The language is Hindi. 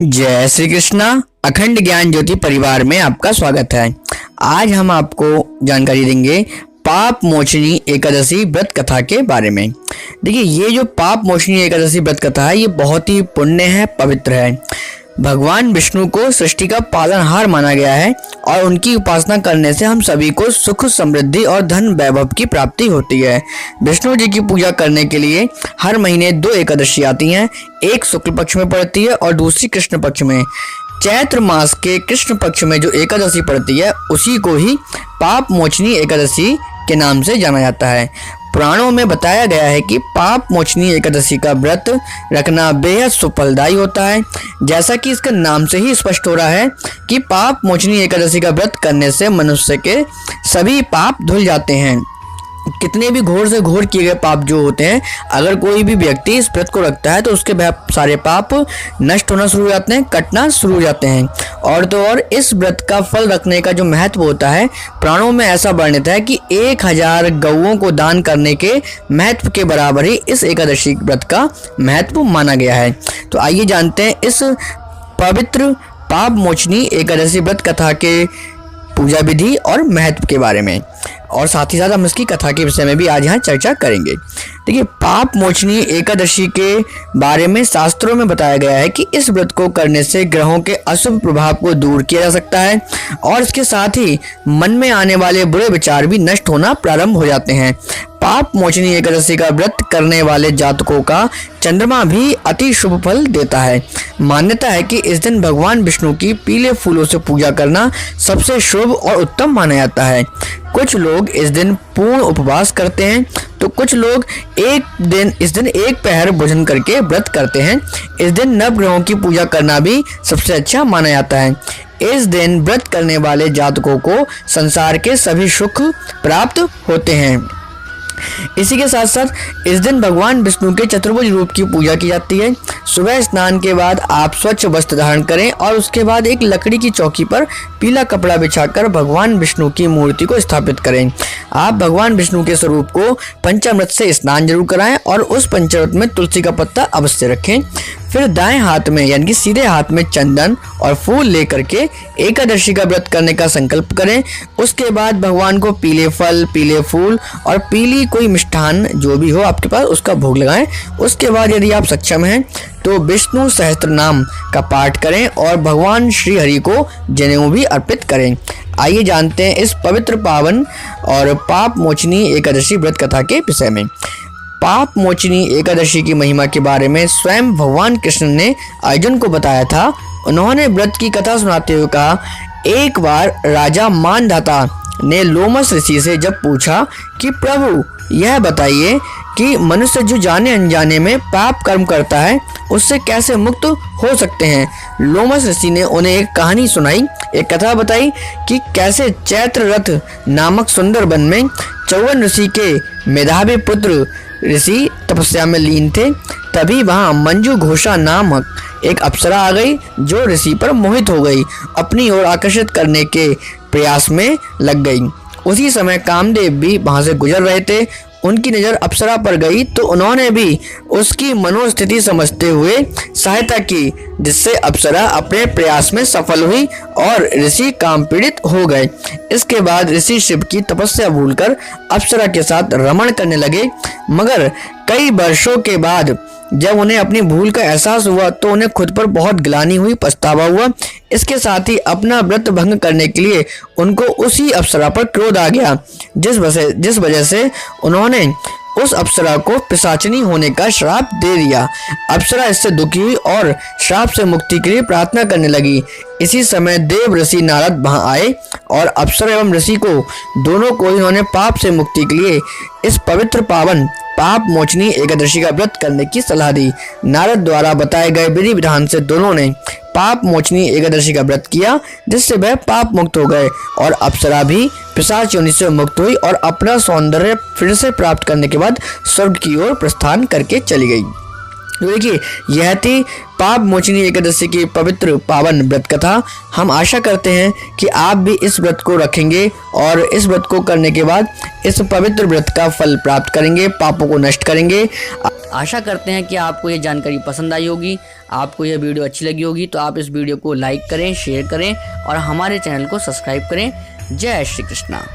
जय श्री कृष्णा। अखंड ज्ञान ज्योति परिवार में आपका स्वागत है। आज हम आपको जानकारी देंगे पाप मोचनी एकादशी व्रत कथा के बारे में। देखिए, ये जो पाप मोचनी एकादशी व्रत कथा है, ये बहुत ही पुण्य है, पवित्र है। भगवान विष्णु को सृष्टि का पालनहार माना गया है और उनकी उपासना करने से हम सभी को सुख, समृद्धि और धन वैभव की प्राप्ति होती है। विष्णु जी की पूजा करने के लिए हर महीने 2 एकादशी आती हैं। एक शुक्ल पक्ष में पड़ती है और दूसरी कृष्ण पक्ष में। चैत्र मास के कृष्ण पक्ष में जो एकादशी पड़ती है उसी को ही पाप मोचनी एकादशी के नाम से जाना जाता है। पुराणों में बताया गया है कि पाप मोचनी एकादशी का व्रत रखना बेहद सुफलदायी होता है। जैसा कि इसके नाम से ही स्पष्ट हो रहा है कि पाप मोचनी एकादशी का व्रत करने से मनुष्य के सभी पाप धुल जाते हैं। कितने भी घोर से घोर किए गए पाप जो होते हैं, अगर कोई भी व्यक्ति इस व्रत को रखता है तो उसके सारे पाप नष्ट होना शुरू हो जाते हैं, कटना शुरू हो जाते हैं। और तो और इस व्रत का फल रखने का जो महत्व होता है, पुराणों में ऐसा वर्णित है कि 1000 गौओं को दान करने के महत्व के बराबर ही इस एकादशी व्रत का महत्व माना गया है। तो आइए जानते हैं इस पवित्र पाप मोचनी एकादशी व्रत कथा के पूजा विधि और महत्व के बारे में, और साथ ही साथ हम इसकी कथा के विषय में भी आज यहाँ चर्चा करेंगे। देखिए, पाप मोचनी एकादशी के बारे में शास्त्रों में बताया गया है कि इस व्रत को करने से ग्रहों के अशुभ प्रभाव को दूर किया जा सकता है और इसके साथ ही मन में आने वाले बुरे विचार भी नष्ट होना प्रारंभ हो जाते हैं। पाप मोचनी एकादशी का व्रत करने वाले जातकों का चंद्रमा भी अति शुभ फल देता है। मान्यता है कि इस दिन भगवान विष्णु की पीले फूलों से पूजा करना सबसे शुभ और उत्तम माना जाता है। कुछ लोग इस दिन पूर्ण उपवास करते हैं तो कुछ लोग इस दिन एक पहर भोजन करके व्रत करते हैं। इस दिन नवग्रहों की पूजा करना भी सबसे अच्छा माना जाता है। इस दिन व्रत करने वाले जातकों को संसार के सभी सुख प्राप्त होते हैं। इसी के साथ साथ इस दिन भगवान विष्णु के चतुर्भुज रूप की पूजा की जाती है। सुबह स्नान के बाद आप स्वच्छ वस्त्र धारण करें और उसके बाद एक लकड़ी की चौकी पर पीला कपड़ा बिछाकर भगवान विष्णु की मूर्ति को स्थापित करें। आप भगवान विष्णु के स्वरूप को पंचामृत से स्नान जरूर कराएं और उस पंचामृत में तुलसी का पत्ता अवश्य रखें। फिर दाएं हाथ में यानी कि सीधे हाथ में चंदन और फूल लेकर के एकादशी का व्रत करने का संकल्प करें। उसके बाद भगवान को पीले फल, पीले फूल और पीली कोई मिष्ठान जो भी हो आपके पास उसका भोग लगाएं। उसके बाद यदि आप सक्षम हैं तो विष्णु सहस्त्र नाम का पाठ करें और भगवान श्री हरि को जनेऊ भी अर्पित करें। आइए जानते हैं इस पवित्र पावन और पाप मोचनी एकादशी व्रत कथा के विषय में। पाप मोचनी एकादशी की महिमा के बारे में स्वयं भगवान कृष्ण ने अर्जुन को बताया था। उन्होंने व्रत की कथा सुनाते हुए कहा, एक बार राजा मानधाता ने लोमस ऋषि से जब पूछा कि प्रभु यह बताइए कि मनुष्य जो जाने अनजाने में पाप कर्म करता है उससे कैसे मुक्त हो सकते हैं। लोमस ऋषि ने उन्हें एक कहानी सुनाई, एक कथा बताई कि कैसे चैत्र रथ नामक सुंदर वन में 54 ऋषि के मेधावी पुत्र ऋषि तपस्या में लीन थे। तभी वहां मंजू घोषा नामक एक अप्सरा आ गई जो ऋषि पर मोहित हो गई, अपनी ओर आकर्षित करने के प्रयास में लग गई। उसी समय कामदेव भी वहां से गुजर रहे थे। उनकी नज़र अप्सरा पर गई तो उन्होंने भी उसकी मनोस्थिति समझते हुए सहायता की, जिससे अप्सरा अपने प्रयास में सफल हुई और ऋषि काम पीड़ित हो गए। इसके बाद ऋषि शिव की तपस्या भूलकर अप्सरा के साथ रमण करने लगे। मगर कई वर्षों के बाद जब उन्हें अपनी भूल का एहसास हुआ तो उन्हें खुद पर बहुत ग्लानि हुई, पछतावा हुआ। इसके साथ ही अपना व्रत भंग करने के लिए उनको उसी अप्सरा पर क्रोध आ गया, जिस वजह से उन्होंने उस अप्सरा को पिशाचिनी होने का श्राप दे दिया। अप्सरा इससे दुखी हुई और श्राप से मुक्ति के लिए प्रार्थना करने लगी। इसी समय देव ऋषि नारद वहां आए और अप्सरा एवं ऋषि को दोनों को इन्होंने पाप से मुक्ति के लिए इस पवित्र पावन पाप मोचनी एकादशी का व्रत करने की सलाह दी। नारद द्वारा बताए गए विधि विधान से दोनों ने पाप मोचनी एकादशी का व्रत किया, जिससे वह पाप मुक्त हो गए और अप्सरा भी पिशाच योनि से मुक्त हुई और अपना सौंदर्य फिर से प्राप्त करने के बाद स्वर्ग की ओर प्रस्थान करके चली गई। तो देखिए, यह थी पाप मोचनी एकादशी की पवित्र पावन व्रत कथा। हम आशा करते हैं कि आप भी इस व्रत को रखेंगे और इस व्रत को करने के बाद इस पवित्र व्रत का फल प्राप्त करेंगे, पापों को नष्ट करेंगे। आशा करते हैं कि आपको ये जानकारी पसंद आई होगी, आपको यह वीडियो अच्छी लगी होगी। तो आप इस वीडियो को लाइक करें, शेयर करें और हमारे चैनल को सब्सक्राइब करें। जय श्री कृष्णा।